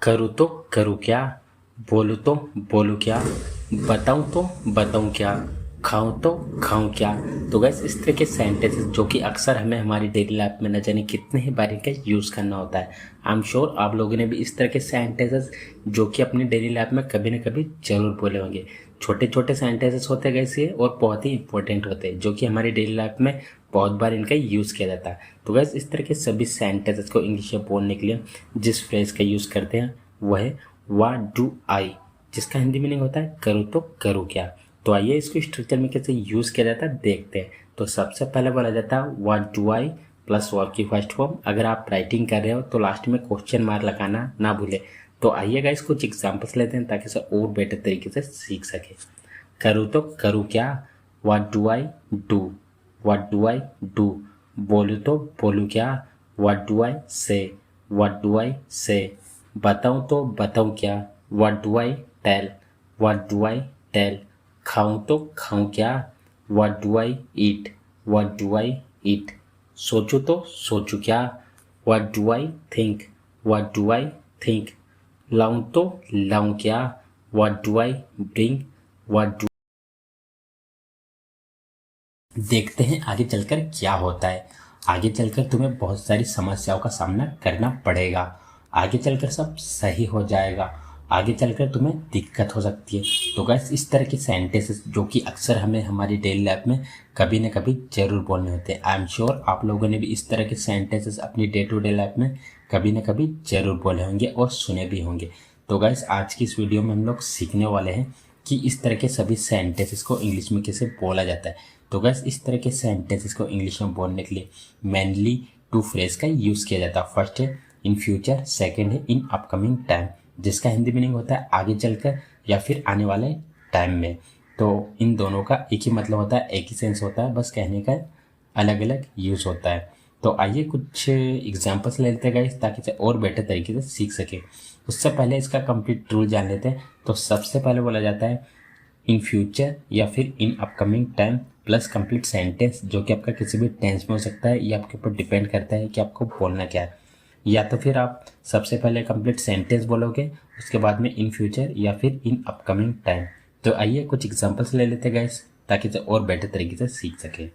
करूँ तो करूँ क्या, बोलूँ तो बोलूँ क्या, बताऊँ तो बताऊँ क्या, खाऊँ तो खाऊँ क्या। तो गैस इस तरह के सेंटेंसेस जो कि अक्सर हमें हमारी डेली लाइफ में न जाने कितने ही बार इनका यूज़ करना होता है। आई एम श्योर आप लोगों ने भी इस तरह के सेंटेंसेस जो कि अपनी डेली लाइफ में कभी न कभी ज़रूर बोले होंगे। छोटे छोटे सेंटेंसेस होते हैं गैस ये, और बहुत ही इंपॉर्टेंट होते हैं जो कि हमारी डेली लाइफ में बहुत बार इनका यूज़ किया जाता है। तो गैस इस तरह के सभी सेंटेंसेस को इंग्लिश में बोलने के लिए जिस फ्रेज का यूज़ करते हैं वो है व्हाट डू आई, जिसका हिंदी मीनिंग होता है करूँ तो करूँ क्या। तो आइए इसको स्ट्रक्चर में कैसे यूज़ किया जाता है देखते हैं। तो सबसे पहले बोला जाता है what do I plus verb की फर्स्ट फॉर्म। अगर आप राइटिंग कर रहे हो तो लास्ट में क्वेश्चन मार्क लगाना ना भूले। तो आइएगा इस कुछ एग्जाम्पल्स लेते हैं ताकि इसे और बेटर तरीके से सीख सके। करूँ तो करूँ क्या, what do I do, what do I do. बोलूँ तो बोलूँ क्या, व्हाट डू आई से, व्हाट डू आई से। बताऊँ तो बताऊँ क्या, what do I tell, what do I tell. खाऊँ तो खाऊँ क्या, what do I eat, what do I eat. सोचूं तो सोचूं क्या, what do I think, what do I think. लाऊं तो लाऊं क्या, what do I bring, what do. देखते हैं आगे चलकर क्या होता है। आगे चलकर तुम्हें बहुत सारी समस्याओं का सामना करना पड़ेगा। आगे चलकर सब सही हो जाएगा, आगे चलकर तुम्हें दिक्कत हो सकती है। तो गैस इस तरह के सेंटेंसेस जो कि अक्सर हमें हमारी डेली लाइफ में कभी न कभी जरूर बोलने होते हैं। आई एम श्योर आप लोगों ने भी इस तरह के सेंटेंसेस अपनी डे टू डे लाइफ में कभी न कभी जरूर बोले होंगे और सुने भी होंगे। तो गैस आज की इस वीडियो में हम लोग सीखने वाले हैं कि इस तरह के सभी सेंटेंसेस को इंग्लिश में कैसे बोला जाता है। तो गैस इस तरह के सेंटेंसेस को इंग्लिश में बोलने के लिए मेनली टू फ्रेज का यूज़ किया जाता है। फर्स्ट है इन फ्यूचर, सेकंड है इन अपकमिंग टाइम, जिसका हिंदी मीनिंग होता है आगे चलकर या फिर आने वाले टाइम में। तो इन दोनों का एक ही मतलब होता है, एक ही सेंस होता है, बस कहने का अलग अलग यूज़ होता है। तो आइए कुछ एग्जांपल्स ले लेते हैं गाइस ताकि इसे और बेटर तरीके से सीख सके। उससे पहले इसका कंप्लीट रूल जान लेते हैं। तो सबसे पहले बोला जाता है इन फ्यूचर या फिर in upcoming time plus complete sentence, जो कि आपका किसी भी टेंस में हो सकता है। ये आपके ऊपर डिपेंड करता है कि आपको बोलना क्या है। या तो फिर आप सबसे पहले कंप्लीट सेंटेंस बोलोगे, उसके बाद में इन फ्यूचर या फिर इन अपकमिंग टाइम। तो आइए कुछ एग्जांपल्स ले लेते हैं गाइस ताकि इसे और बेटर तरीके से सीख सके।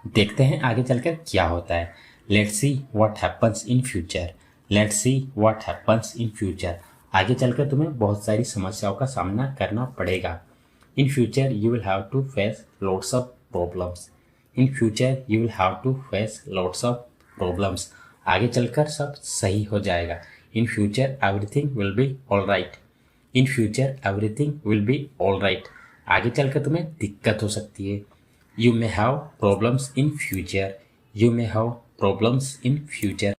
देखते हैं आगे चलकर क्या होता है। Let's see what happens in future, let's see what happens in future. आगे चलकर तुम्हें बहुत सारी समस्याओं का सामना करना पड़ेगा। In future you will have to face lots of problems, in future you will have to face lots of problems. आगे चलकर सब सही हो जाएगा। In future everything will be all right, in future everything will be all right. आगे चलकर तुम्हें दिक्कत हो सकती है। You may have problems in future, you may have problems in future.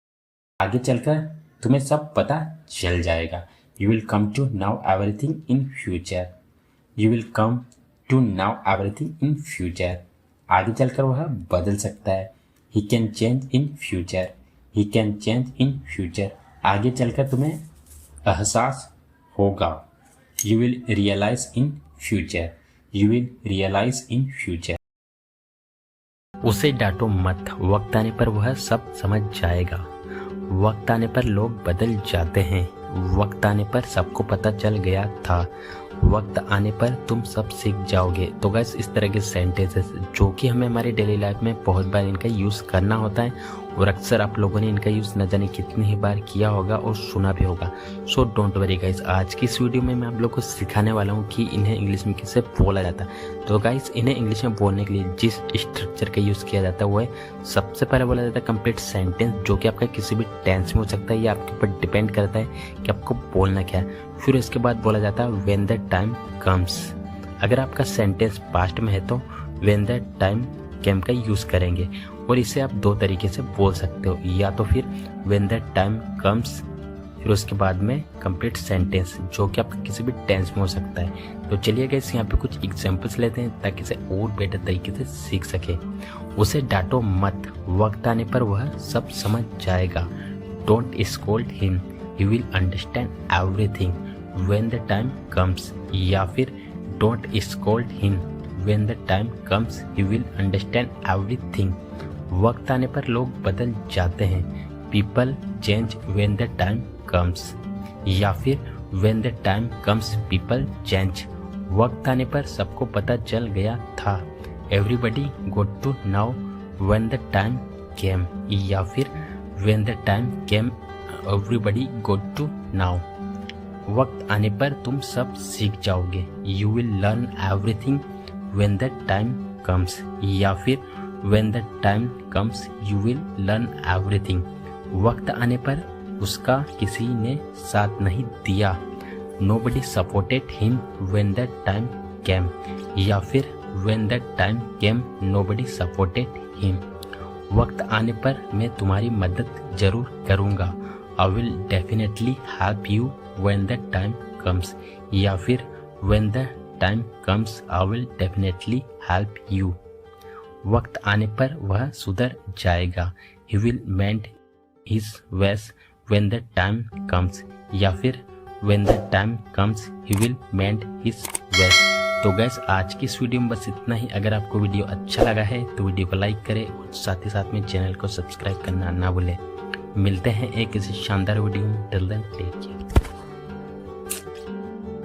आगे चलकर तुम्हें सब पता चल जाएगा। You will come to know everything in future, you will come to know everything in future. आगे चलकर वह बदल सकता है। He can change in future, he can change in future. आगे चलकर तुम्हें एहसास होगा। You will realise in future, you will realise in future. उसे डांटो मत, वक्त आने पर वह सब समझ जाएगा। वक्त आने पर लोग बदल जाते हैं, वक्त आने पर सबको पता चल गया था, वक्त आने पर तुम सब सीख जाओगे। तो गैस इस तरह के सेंटेंसेस जो कि हमें हमारी डेली लाइफ में बहुत बार इनका यूज़ करना होता है और अक्सर आप लोगों ने इनका यूज़ न जाने कितनी ही बार किया होगा और सुना भी होगा। सो डोंट वरी गाइस, आज की इस वीडियो में मैं आप लोग को सिखाने वाला हूँ कि इन्हें इंग्लिश में कैसे बोला जाता है। तो गाइस इन्हें इंग्लिश में बोलने के लिए जिस स्ट्रक्चर का यूज़ किया जाता है वो है सबसे पहले बोला जाता है कंप्लीट सेंटेंस, जो कि आपका किसी भी टेंस में हो सकता है। ये आपके ऊपर डिपेंड करता है कि आपको बोलना क्या है। फिर इसके बाद बोला जाता है व्हेन द टाइम कम्स। अगर आपका सेंटेंस पास्ट में है तो व्हेन द टाइम केम का यूज़ करेंगे और इसे आप दो तरीके से बोल सकते हो, या तो फिर व्हेन द टाइम कम्स, फिर उसके बाद में कंप्लीट सेंटेंस जो कि आपका किसी भी टेंस में हो सकता है। तो चलिए गाइस यहाँ पे कुछ एग्जांपल्स लेते हैं ताकि इसे और बेटर तरीके से सीख सके। उसे डांटो मत, वक्त आने पर वह सब समझ जाएगा। Don't scold him, he will understand everything when the time comes. या फिर don't scold him, when the time comes he will understand everything. वक्त आने पर लोग बदल जाते हैं। People change when the time comes. या फिर when the time comes people change, वक्त आने पर सबको पता चल गया था। Everybody got to know when the time came, या फिर when the time came everybody got to know, वक्त आने पर तुम सब सीख जाओगे। You will learn everything when the time comes, या फिर when the time comes you will learn everything, वक्त आने पर उसका किसी ने साथ नहीं दिया। Nobody supported him when the time came, या फिर when the time came nobody supported him, वक्त आने पर मैं तुम्हारी मदद जरूर करूँगा। I will definitely help you when the time comes, या फिर when the time comes I will definitely help you, वक्त आने पर वह सुधर जाएगा। He will mend his ways when the time comes, या फिर when the time comes he will mend his ways। तो गैस आज की इस वीडियो में बस इतना ही। अगर आपको वीडियो अच्छा लगा है तो वीडियो को लाइक करें और साथ ही साथ में चैनल को सब्सक्राइब करना ना भूलें। मिलते हैं एक किसी शानदार वीडियो में। Till then take care.